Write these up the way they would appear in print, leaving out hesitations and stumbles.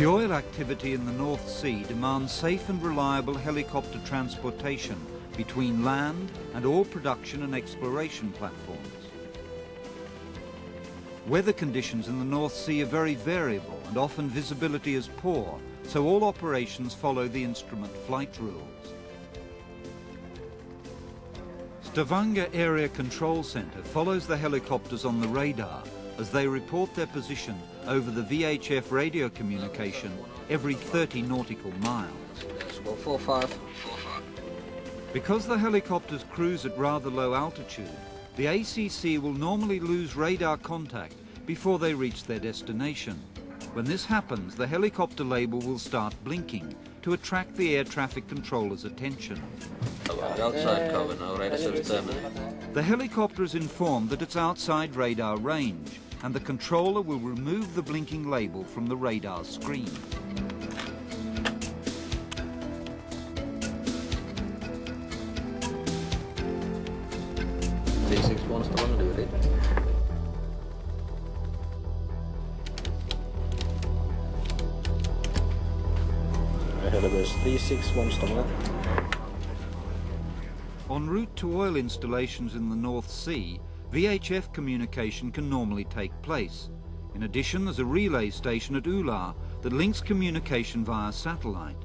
oil activity in the North Sea demands safe and reliable helicopter transportation between land and all production and exploration platforms. Weather conditions in the North Sea are very variable and often visibility is poor, so all operations follow the instrument flight rules. Stavanger Area Control Centre follows the helicopters on the radar as they report their position over the VHF radio communication every 30 nautical miles. Yes, 45. Because the helicopters cruise at rather low altitude, the ACC will normally lose radar contact before they reach their destination. When this happens, the helicopter label will start blinking to attract the air traffic controller's attention. Outside cover now, radar service terminal. The helicopter is informed that it's outside radar range, and the controller will remove the blinking label from the radar screen. Helibus 361 Stavanger. En route to oil installations in the North Sea, VHF communication can normally take place. In addition, there's a relay station at Ula that links communication via satellite.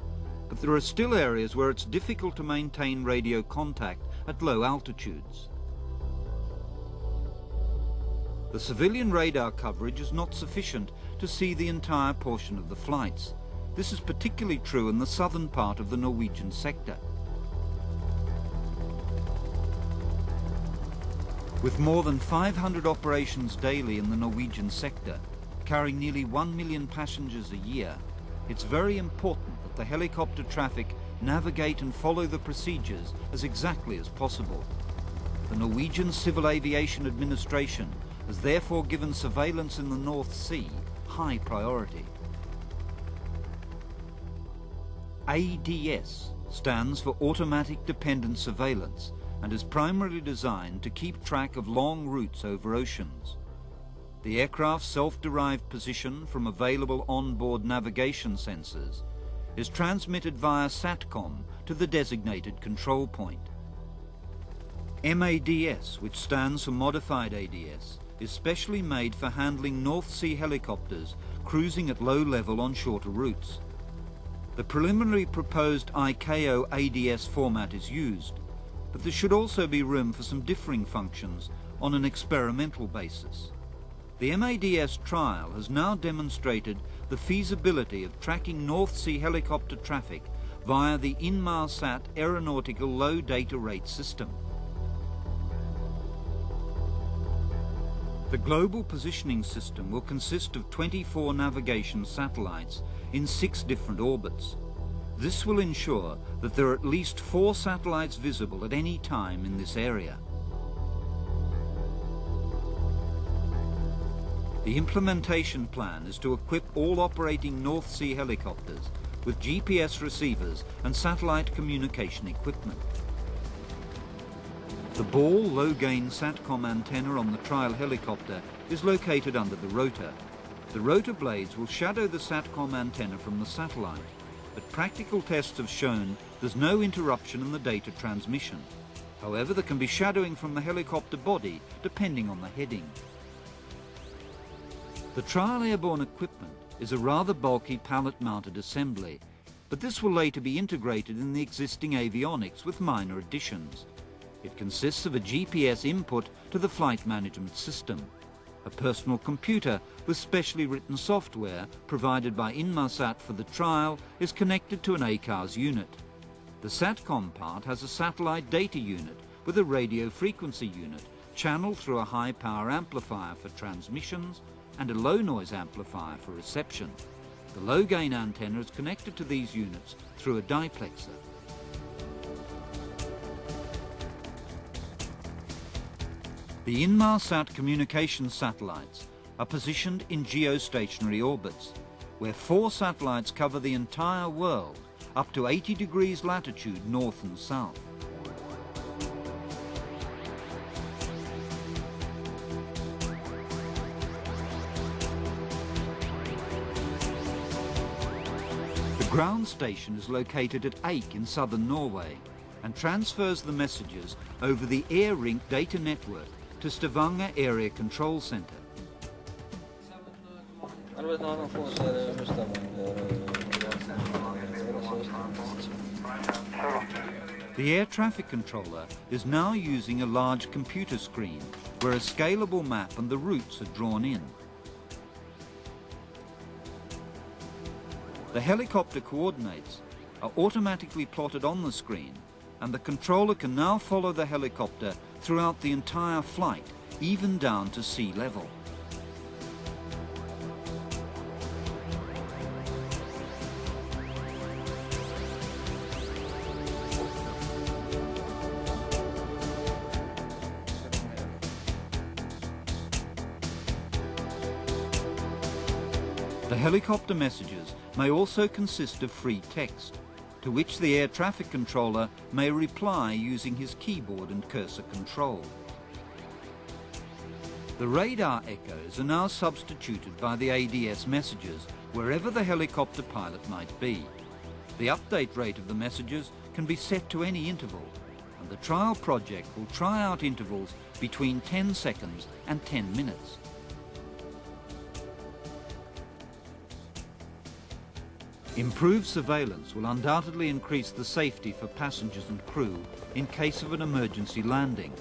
But there are still areas where it's difficult to maintain radio contact at low altitudes. The civilian radar coverage is not sufficient to see the entire portion of the flights. This is particularly true in the southern part of the Norwegian sector. With more than 500 operations daily in the Norwegian sector, carrying nearly 1 million passengers a year, it's very important that the helicopter traffic navigate and follow the procedures as exactly as possible. The Norwegian Civil Aviation Administration has therefore given surveillance in the North Sea high priority. ADS stands for Automatic Dependent Surveillance and is primarily designed to keep track of long routes over oceans. The aircraft's self-derived position from available on-board navigation sensors is transmitted via SATCOM to the designated control point. MADS, which stands for Modified ADS, is specially made for handling North Sea helicopters cruising at low level on shorter routes. The preliminary proposed ICAO ADS format is used, but there should also be room for some differing functions on an experimental basis. The MADS trial has now demonstrated the feasibility of tracking North Sea helicopter traffic via the Inmarsat aeronautical low data rate system. The global positioning system will consist of 24 navigation satellites in 6 different orbits. This will ensure that there are at least 4 satellites visible at any time in this area. The implementation plan is to equip all operating North Sea helicopters with GPS receivers and satellite communication equipment. The Ball low-gain SATCOM antenna on the trial helicopter is located under the rotor. The rotor blades will shadow the SATCOM antenna from the satellite, but practical tests have shown there's no interruption in the data transmission. However, there can be shadowing from the helicopter body depending on the heading. The trial airborne equipment is a rather bulky pallet-mounted assembly, but this will later be integrated in the existing avionics with minor additions. It consists of a GPS input to the flight management system. A personal computer with specially written software provided by Inmarsat for the trial is connected to an ACARS unit. The SATCOM part has a satellite data unit with a radio frequency unit channeled through a high-power amplifier for transmissions and a low-noise amplifier for reception. The low-gain antenna is connected to these units through a diplexer. The Inmarsat communication satellites are positioned in geostationary orbits, where 4 satellites cover the entire world up to 80 degrees latitude north and south. ground station is located at Eik in southern Norway and transfers the messages over the AirRink data network to Stavanger Area Control Center. The air traffic controller is now using a large computer screen where a scalable map and the routes are drawn in. The helicopter coordinates are automatically plotted on the screen, and the controller can now follow the helicopter throughout the entire flight, even down to sea level. The helicopter messages may also consist of free text, to which the air traffic controller may reply using his keyboard and cursor control. The radar echoes are now substituted by the ADS messages wherever the helicopter pilot might be. The update rate of the messages can be set to any interval, and the trial project will try out intervals between 10 seconds and 10 minutes. Improved surveillance will undoubtedly increase the safety for passengers and crew in case of an emergency landing,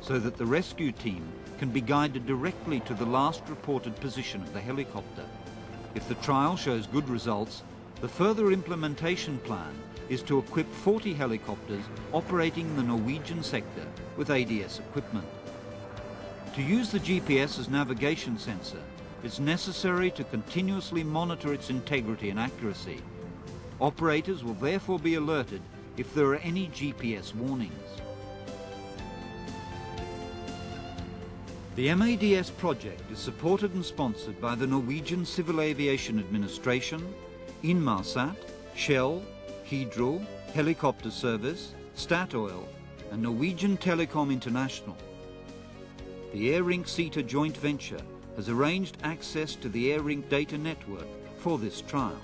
so that the rescue team can be guided directly to the last reported position of the helicopter. If the trial shows good results, the further implementation plan is to equip 40 helicopters operating in the Norwegian sector with ADS equipment. To use the GPS as navigation sensor, it's necessary to continuously monitor its integrity and accuracy. Operators will therefore be alerted if there are any GPS warnings. The MADS project is supported and sponsored by the Norwegian Civil Aviation Administration, Inmarsat, Shell, Hydro, Helicopter Service, Statoil, and Norwegian Telecom International. The AirRink SETA joint venture has arranged access to the AirRink data network for this trial.